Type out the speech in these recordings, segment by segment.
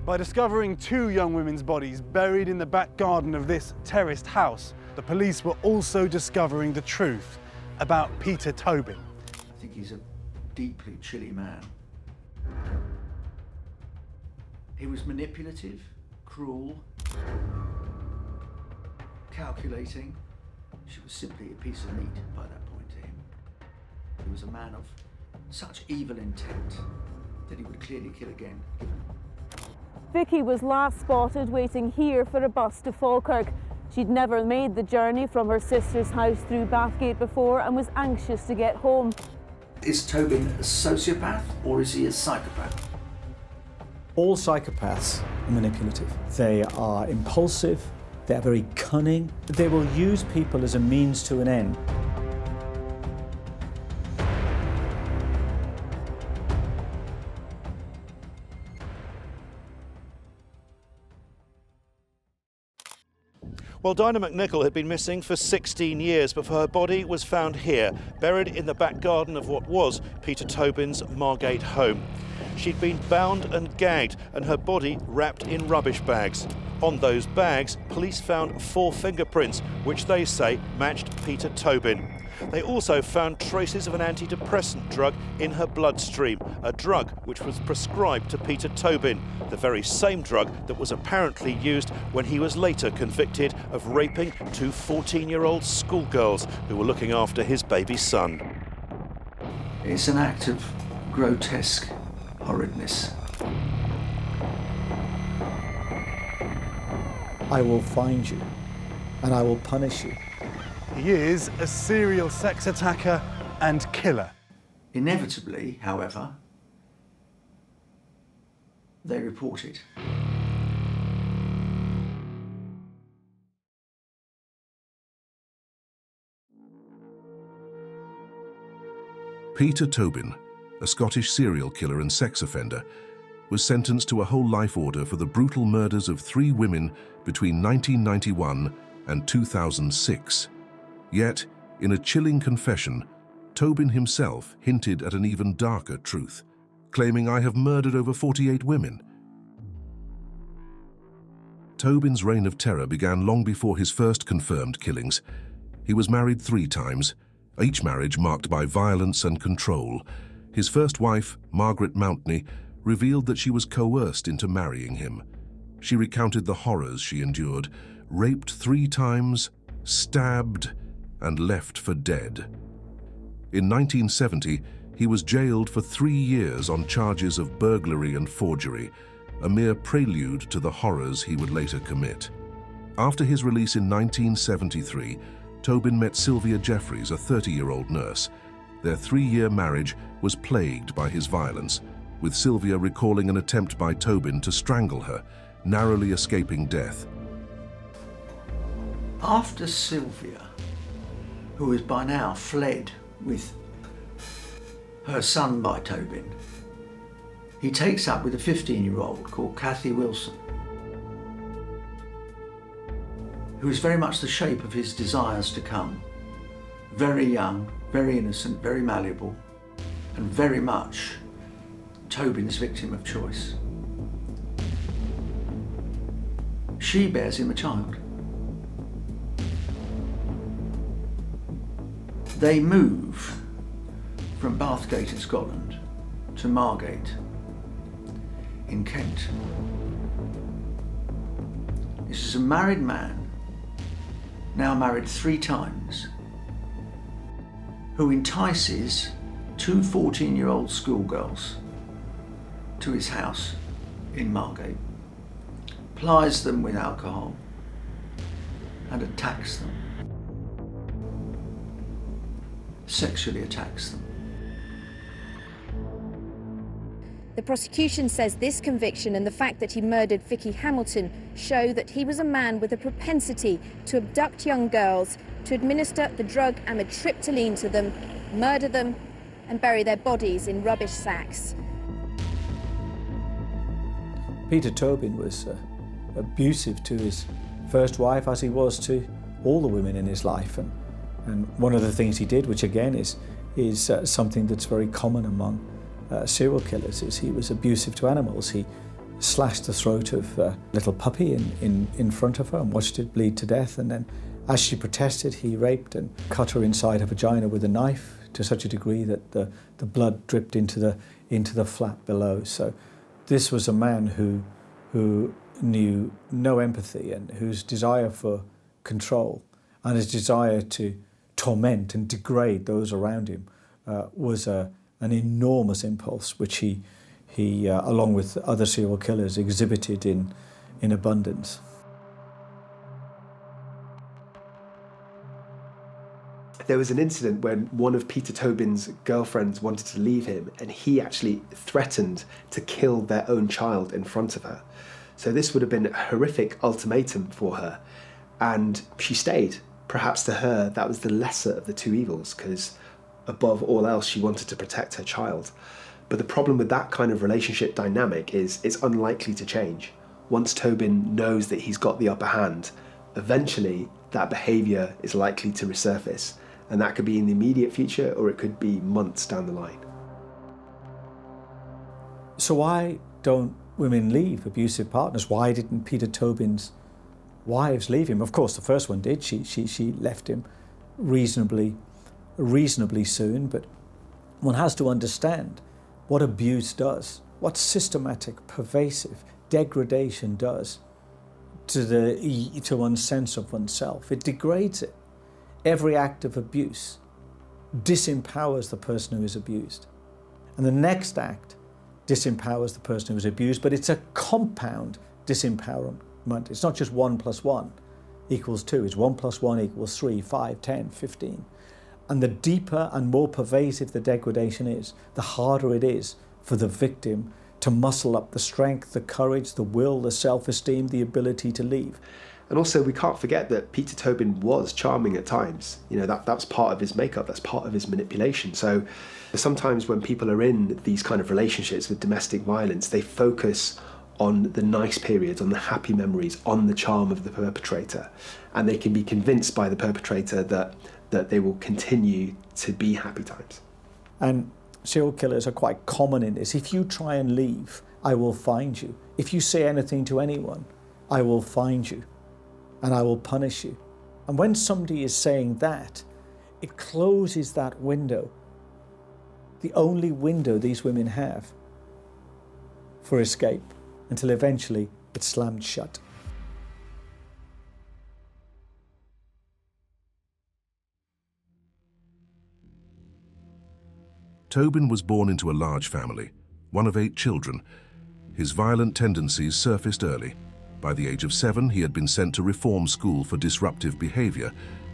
By discovering two young women's bodies buried in the back garden of this terraced house, the police were also discovering the truth about Peter Tobin. I think he's a deeply chilly man. He was manipulative, cruel, calculating. She was simply a piece of meat by that point to him. He was a man of such evil intent that he would clearly kill again. Vicky was last spotted waiting here for a bus to Falkirk. She'd never made the journey from her sister's house through Bathgate before and was anxious to get home. Is Tobin a sociopath or is he a psychopath? All psychopaths are manipulative. They are impulsive, they're very cunning. They will use people as a means to an end. Well, Dinah McNichol had been missing for 16 years before her body was found here, buried in the back garden of what was Peter Tobin's Margate home. She'd been bound and gagged and her body wrapped in rubbish bags. On those bags, police found 4 fingerprints, which they say matched Peter Tobin. They also found traces of an antidepressant drug in her bloodstream, a drug which was prescribed to Peter Tobin, the very same drug that was apparently used when he was later convicted of raping 2 14-year-old schoolgirls who were looking after his baby son. It's an act of grotesque horridness. I will find you and I will punish you. He is a serial sex attacker and killer. Inevitably, however, they report it. Peter Tobin, a Scottish serial killer and sex offender, was sentenced to a whole life order for the brutal murders of 3 women between 1991 and 2006. Yet, in a chilling confession, Tobin himself hinted at an even darker truth, claiming, "I have murdered over 48 women." Tobin's reign of terror began long before his first confirmed killings. He was married 3 times, each marriage marked by violence and control. His first wife, Margaret Mountney, revealed that she was coerced into marrying him. She recounted the horrors she endured, raped 3 times, stabbed, and left for dead. In 1970, he was jailed for 3 years on charges of burglary and forgery, a mere prelude to the horrors he would later commit. After his release in 1973, Tobin met Sylvia Jeffries, a 30-year-old nurse. Their 3-year marriage was plagued by his violence, with Sylvia recalling an attempt by Tobin to strangle her, narrowly escaping death. After Sylvia, who has by now fled with her son by Tobin, he takes up with a 15-year-old called Kathy Wilson, who is very much the shape of his desires to come. Very young, very innocent, very malleable, and very much Tobin's victim of choice. She bears him a child. They move from Bathgate in Scotland to Margate in Kent. This is a married man, now married 3 times, who entices 2 14-year-old schoolgirls to his house in Margate, plies them with alcohol, and attacks them. Sexually attacks them. The prosecution says this conviction and the fact that he murdered Vicky Hamilton show that he was a man with a propensity to abduct young girls, to administer the drug amitriptyline to them, murder them, and bury their bodies in rubbish sacks. Peter Tobin was abusive to his first wife, as he was to all the women in his life. And one of the things he did, which again is something that's very common among serial killers, is he was abusive to animals. He slashed the throat of a little puppy in front of her and watched it bleed to death. And then as she protested, he raped and cut her inside her vagina with a knife to such a degree that the blood dripped into the flat below. So this was a man who knew no empathy and whose desire for control and his desire to torment and degrade those around him was an enormous impulse, which he along with other serial killers, exhibited in abundance. There was an incident when one of Peter Tobin's girlfriends wanted to leave him, and he actually threatened to kill their own child in front of her. So this would have been a horrific ultimatum for her, and she stayed. Perhaps to her, that was the lesser of the two evils, because above all else, she wanted to protect her child. But the problem with that kind of relationship dynamic is it's unlikely to change. Once Tobin knows that he's got the upper hand, eventually that behaviour is likely to resurface. And that could be in the immediate future, or it could be months down the line. So why don't women leave abusive partners? Why didn't Peter Tobin's wives leave him? Of course, the first one did. She left him reasonably soon. But one has to understand what abuse does, what systematic, pervasive degradation does to one's sense of oneself. It degrades it. Every act of abuse disempowers the person who is abused. And the next act disempowers the person who is abused, but it's a compound disempowerment. It's not just 1 + 1 = 2. It's 1 + 1 = 3, 5, 10, 15. And the deeper and more pervasive the degradation is, the harder it is for the victim to muscle up the strength, the courage, the will, the self-esteem, the ability to leave. And also, we can't forget that Peter Tobin was charming at times. You know, that's part of his makeup, that's part of his manipulation. So sometimes when people are in these kind of relationships with domestic violence, they focus on the nice periods, on the happy memories, on the charm of the perpetrator. And they can be convinced by the perpetrator that they will continue to be happy times. And serial killers are quite common in this. If you try and leave, I will find you. If you say anything to anyone, I will find you and I will punish you. And when somebody is saying that, it closes that window, the only window these women have for escape, until eventually it's slammed shut. Tobin was born into a large family, one of 8 children. His violent tendencies surfaced early. By the age of 7, he had been sent to reform school for disruptive behaviour,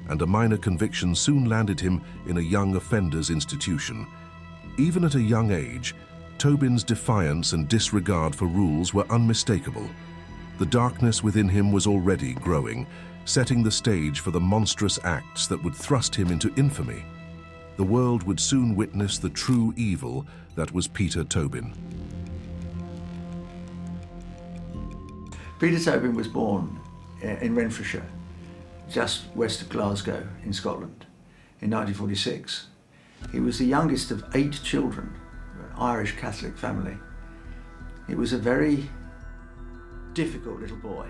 and a minor conviction soon landed him in a young offenders institution. Even at a young age, Tobin's defiance and disregard for rules were unmistakable. The darkness within him was already growing, setting the stage for the monstrous acts that would thrust him into infamy. The world would soon witness the true evil that was Peter Tobin. Peter Tobin was born in Renfrewshire, just west of Glasgow in Scotland, in 1946. He was the youngest of 8 children, an Irish Catholic family. He was a very difficult little boy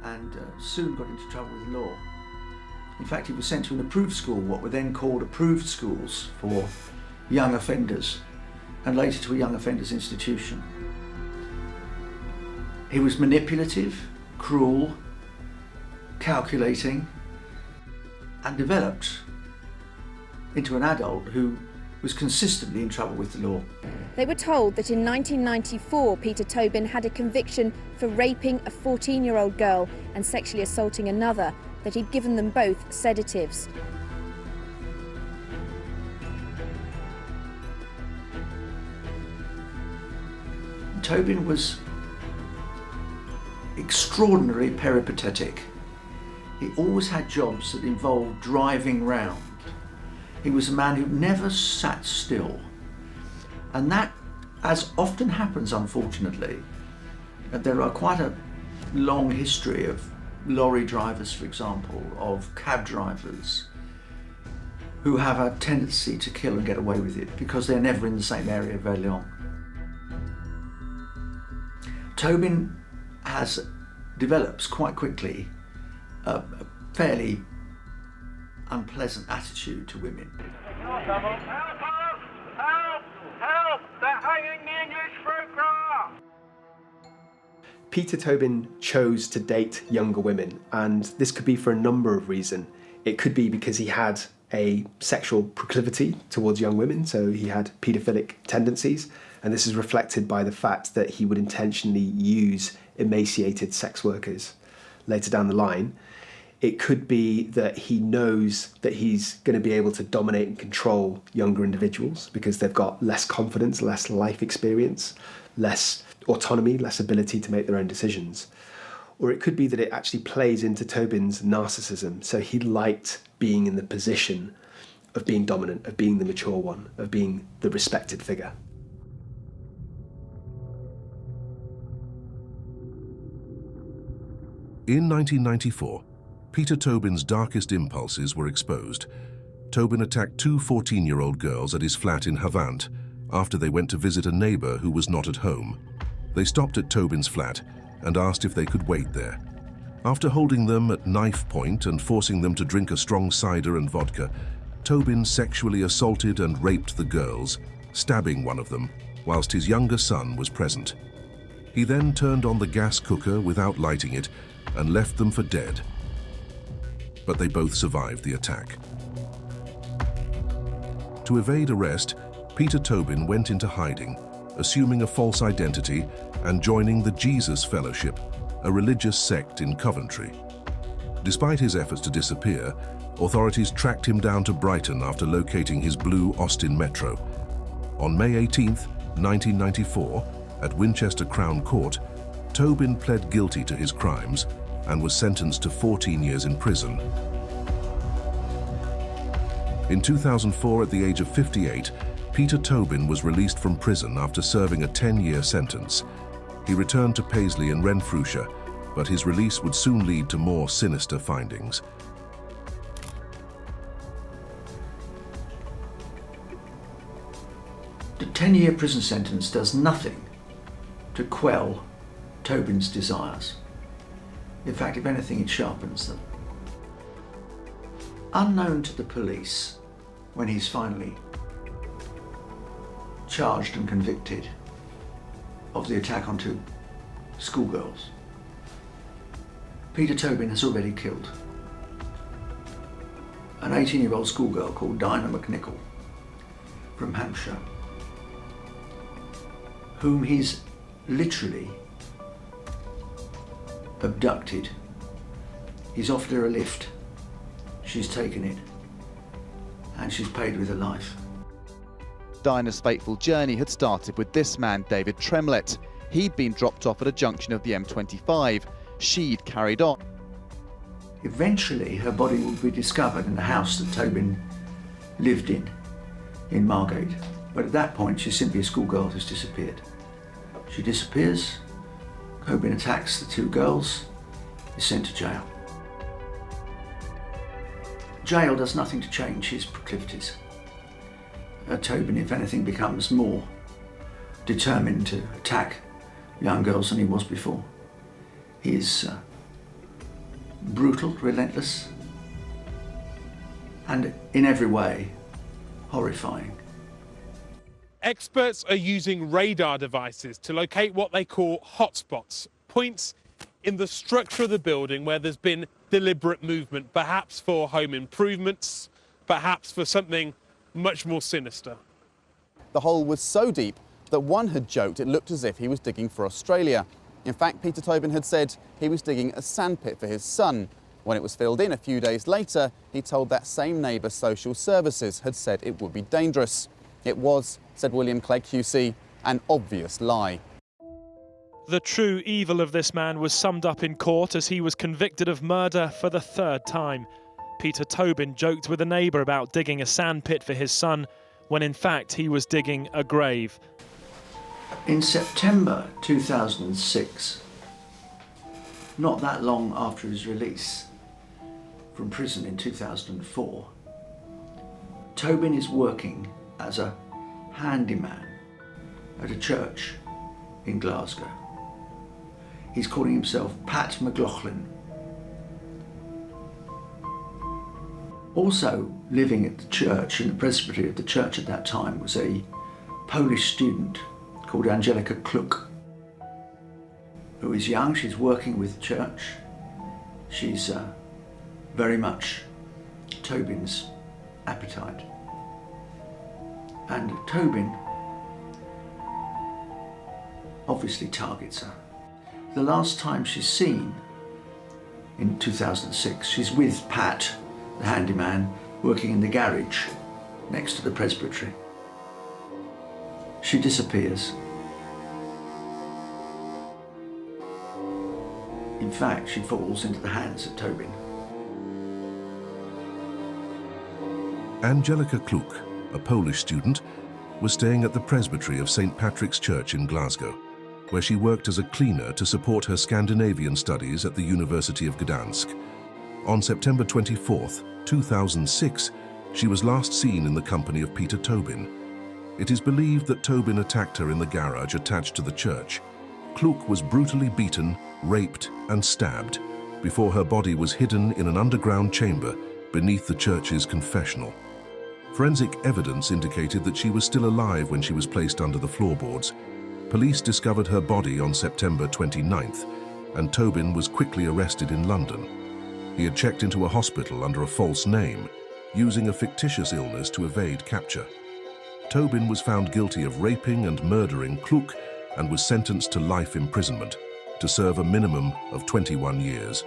and soon got into trouble with the law. In fact, he was sent to an approved school, what were then called approved schools for young offenders, and later to a young offenders institution. He was manipulative, cruel, calculating, and developed into an adult who was consistently in trouble with the law. They were told that in 1994 Peter Tobin had a conviction for raping a 14-year-old girl and sexually assaulting another, that he'd given them both sedatives. Tobin was extraordinarily peripatetic. He always had jobs that involved driving round. He was a man who never sat still. And that, as often happens unfortunately, there are quite a long history of lorry drivers, for example, of cab drivers who have a tendency to kill and get away with it because they're never in the same area very long. Tobin develops quite quickly a fairly unpleasant attitude to women. Help us! Help! Help! They're hanging the English fruit grower! Peter Tobin chose to date younger women, and this could be for a number of reasons. It could be because he had a sexual proclivity towards young women, so he had paedophilic tendencies, and this is reflected by the fact that he would intentionally use emaciated sex workers later down the line. It could be that he knows that he's going to be able to dominate and control younger individuals because they've got less confidence, less life experience, less autonomy, less ability to make their own decisions. Or it could be that it actually plays into Tobin's narcissism. So he liked being in the position of being dominant, of being the mature one, of being the respected figure. In 1994, Peter Tobin's darkest impulses were exposed. Tobin attacked two 14-year-old girls at his flat in Havant after they went to visit a neighbour who was not at home. They stopped at Tobin's flat and asked if they could wait there. After holding them at knife point and forcing them to drink a strong cider and vodka, Tobin sexually assaulted and raped the girls, stabbing one of them, whilst his younger son was present. He then turned on the gas cooker without lighting it and left them for dead. But they both survived the attack. To evade arrest, Peter Tobin went into hiding, assuming a false identity and joining the Jesus Fellowship, a religious sect in Coventry. Despite his efforts to disappear, authorities tracked him down to Brighton after locating his blue Austin Metro. On May 18th, 1994, at Winchester Crown Court, Tobin pled guilty to his crimes and was sentenced to 14 years in prison. In 2004, at the age of 58, Peter Tobin was released from prison after serving a 10-year sentence. He returned to Paisley in Renfrewshire, but his release would soon lead to more sinister findings. The 10-year prison sentence does nothing to quell Tobin's desires. In fact, if anything, it sharpens them. Unknown to the police, when he's finally charged and convicted of the attack on two schoolgirls, Peter Tobin has already killed an 18-year-old schoolgirl called Dinah McNichol from Hampshire, whom he's literally abducted. He's offered her a lift. She's taken it, and she's paid with her life. Dinah's fateful journey had started with this man, David Tremlett. He'd been dropped off at a junction of the M25. She'd carried on. Eventually, her body will be discovered in the house that Tobin lived in Margate. But at that point, she's simply a schoolgirl who's disappeared. She disappears, Tobin attacks the two girls, is sent to jail. Jail does nothing to change his proclivities. Tobin, if anything, becomes more determined to attack young girls than he was before. He is brutal, relentless, and in every way horrifying. Experts are using radar devices to locate what they call hotspots, points in the structure of the building where there's been deliberate movement, perhaps for home improvements, perhaps for something much more sinister. The hole was so deep that one had joked it looked as if he was digging for Australia. In fact, Peter Tobin had said he was digging a sandpit for his son. When it was filled in a few days later, he told that same neighbour social services had said it would be dangerous. It was, said William Clegg QC, an obvious lie. The true evil of this man was summed up in court as he was convicted of murder for the third time. Peter Tobin joked with a neighbour about digging a sandpit for his son, when in fact he was digging a grave. In September 2006, not that long after his release from prison in 2004, Tobin is working as a handyman at a church in Glasgow. He's calling himself Pat McLaughlin. Also living at the church, in the presbytery of the church at that time, was a Polish student called Angelika Kluk, who is young. She's working with the church. She's very much Tobin's appetite. And Tobin obviously targets her. The last time she's seen, in 2006, she's with Pat, the handyman, working in the garage next to the presbytery. She disappears. In fact, she falls into the hands of Tobin. Angelika Kluk, a Polish student, was staying at the presbytery of St. Patrick's Church in Glasgow, where she worked as a cleaner to support her Scandinavian studies at the University of Gdansk. On September 24, 2006, she was last seen in the company of Peter Tobin. It is believed that Tobin attacked her in the garage attached to the church. Kluk was brutally beaten, raped and stabbed before her body was hidden in an underground chamber beneath the church's confessional. Forensic evidence indicated that she was still alive when she was placed under the floorboards. Police discovered her body on September 29th, and Tobin was quickly arrested in London. He had checked into a hospital under a false name, using a fictitious illness to evade capture. Tobin was found guilty of raping and murdering Kluk and was sentenced to life imprisonment, to serve a minimum of 21 years.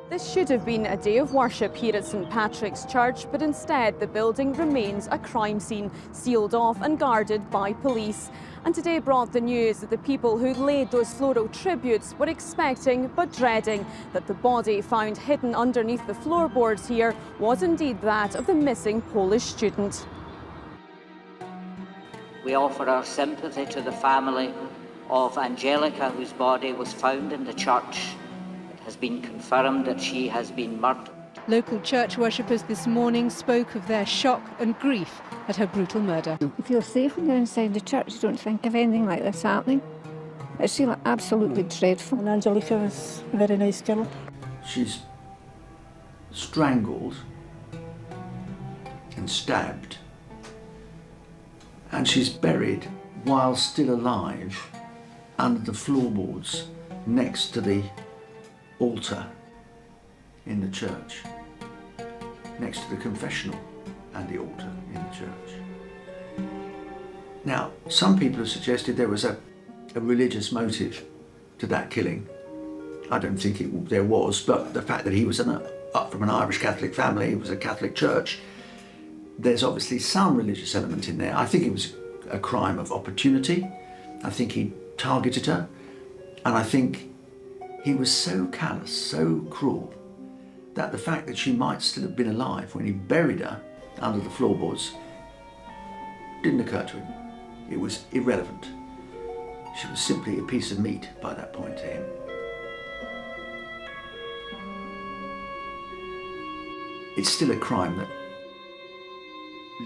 This should have been a day of worship here at St. Patrick's Church, but instead the building remains a crime scene, sealed off and guarded by police. And today brought the news that the people who laid those floral tributes were expecting but dreading that the body found hidden underneath the floorboards here was indeed that of the missing Polish student. We offer our sympathy to the family of Angelika, whose body was found in the church. It has been confirmed that she has been murdered. Local church worshippers this morning spoke of their shock and grief at her brutal murder. You feel safe when you're inside the church. You don't think of anything like this happening. It's really absolutely dreadful. And Angelika was a very nice girl. She's strangled and stabbed, and she's buried while still alive under the floorboards next to the altar in the church, next to the confessional and the altar in the church. Now, some people have suggested there was a religious motive to that killing. I don't think there was, but the fact that he was up from an Irish Catholic family, it was a Catholic church, there's obviously some religious element in there. I think it was a crime of opportunity. I think he targeted her, and I think he was so callous, so cruel, that the fact that she might still have been alive when he buried her under the floorboards didn't occur to him. It was irrelevant. She was simply a piece of meat by that point to him. It's still a crime that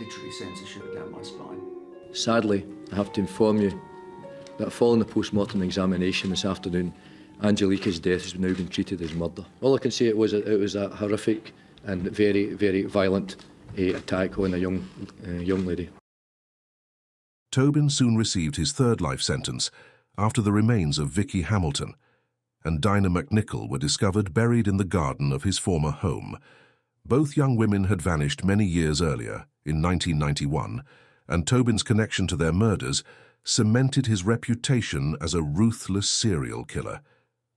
literally sends a shiver down my spine. Sadly, I have to inform you that following the post-mortem examination this afternoon, Angelika's death has now been treated as murder. All I can say it was a horrific and very, very violent attack on a young lady. Tobin soon received his third life sentence after the remains of Vicky Hamilton and Dinah McNichol were discovered buried in the garden of his former home. Both young women had vanished many years earlier, in 1991, and Tobin's connection to their murders cemented his reputation as a ruthless serial killer.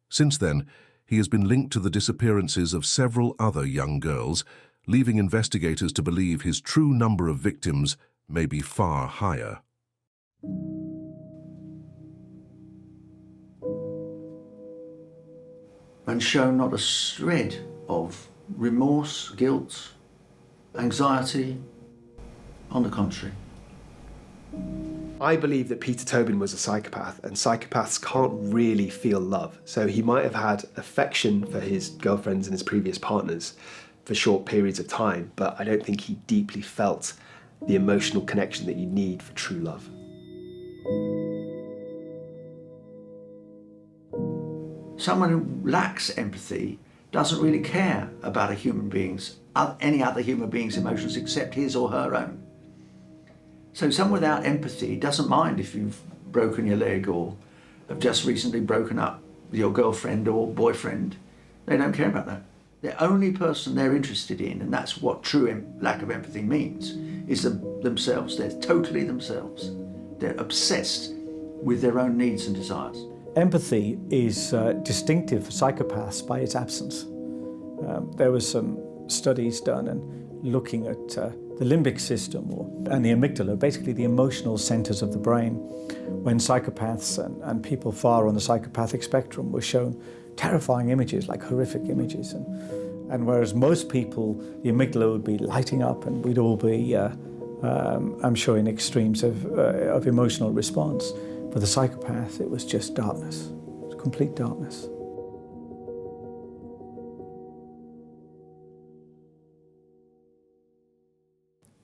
Since then, he has been linked to the disappearances of several other young girls, leaving investigators to believe his true number of victims may be far higher. And shown not a shred of remorse, guilt, anxiety. On the contrary. I believe that Peter Tobin was a psychopath, and psychopaths can't really feel love. So he might have had affection for his girlfriends and his previous partners for short periods of time, but I don't think he deeply felt the emotional connection that you need for true love. Someone who lacks empathy doesn't really care about any other human being's emotions except his or her own. So someone without empathy doesn't mind if you've broken your leg or have just recently broken up with your girlfriend or boyfriend. They don't care about that. The only person they're interested in, and that's what true lack of empathy means, is themselves. They're totally themselves. They're obsessed with their own needs and desires. Empathy is distinctive for psychopaths by its absence. There were some studies done and looking at the limbic system and the amygdala, basically the emotional centers of the brain, when psychopaths and people far on the psychopathic spectrum were shown terrifying images, like horrific images. And whereas most people, the amygdala would be lighting up and we'd all be, I'm sure, in extremes of emotional response. For the psychopath, it was just darkness, it was complete darkness.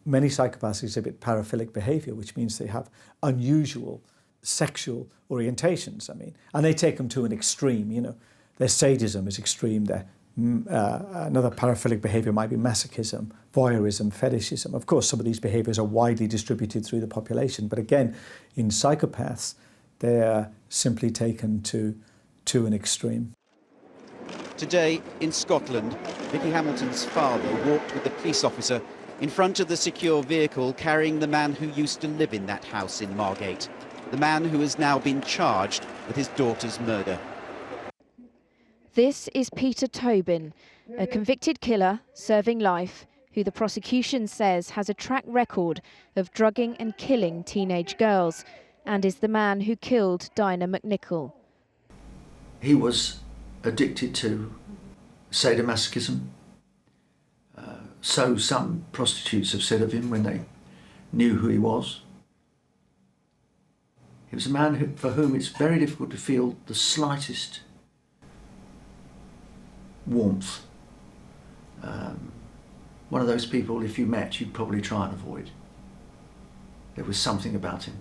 Many psychopaths exhibit paraphilic behavior, which means they have unusual sexual orientations, and they take them to an extreme, Their sadism is extreme, another paraphilic behavior might be masochism, voyeurism, fetishism. Of course, some of these behaviors are widely distributed through the population, but again, in psychopaths, they're simply taken to an extreme. Today, in Scotland, Vicky Hamilton's father walked with the police officer in front of the secure vehicle carrying the man who used to live in that house in Margate, the man who has now been charged with his daughter's murder. This is Peter Tobin, a convicted killer serving life, who the prosecution says has a track record of drugging and killing teenage girls, and is the man who killed Dinah McNichol. He was addicted to sadomasochism. So some prostitutes have said of him when they knew who he was. He was a man for whom it's very difficult to feel the slightest warmth. One of those people, if you met, you'd probably try and avoid. There was something about him.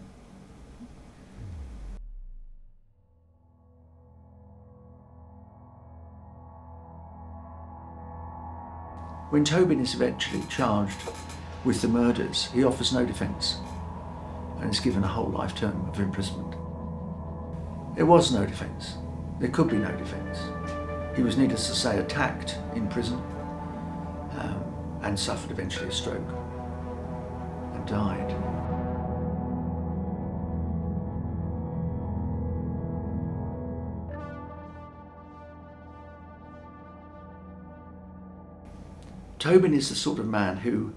When Tobin is eventually charged with the murders, he offers no defence and is given a whole life term of imprisonment. There was no defence. There could be no defence. He was, needless to say, attacked in prison and suffered eventually a stroke and died. Tobin is the sort of man who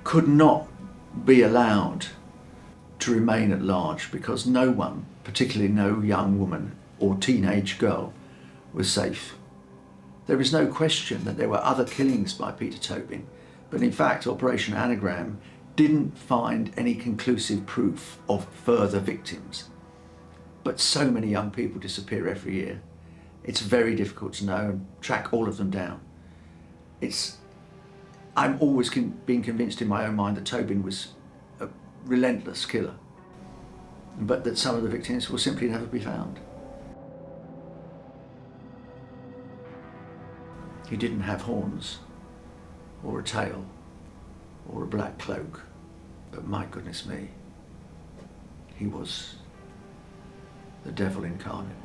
could not be allowed to remain at large because no one, particularly no young woman or teenage girl, was safe. There is no question that there were other killings by Peter Tobin, but in fact Operation Anagram didn't find any conclusive proof of further victims. But so many young people disappear every year. It's very difficult to know and track all of them down. I'm always being convinced in my own mind that Tobin was a relentless killer, but that some of the victims will simply never be found. He didn't have horns, or a tail, or a black cloak, but my goodness me, he was the devil incarnate.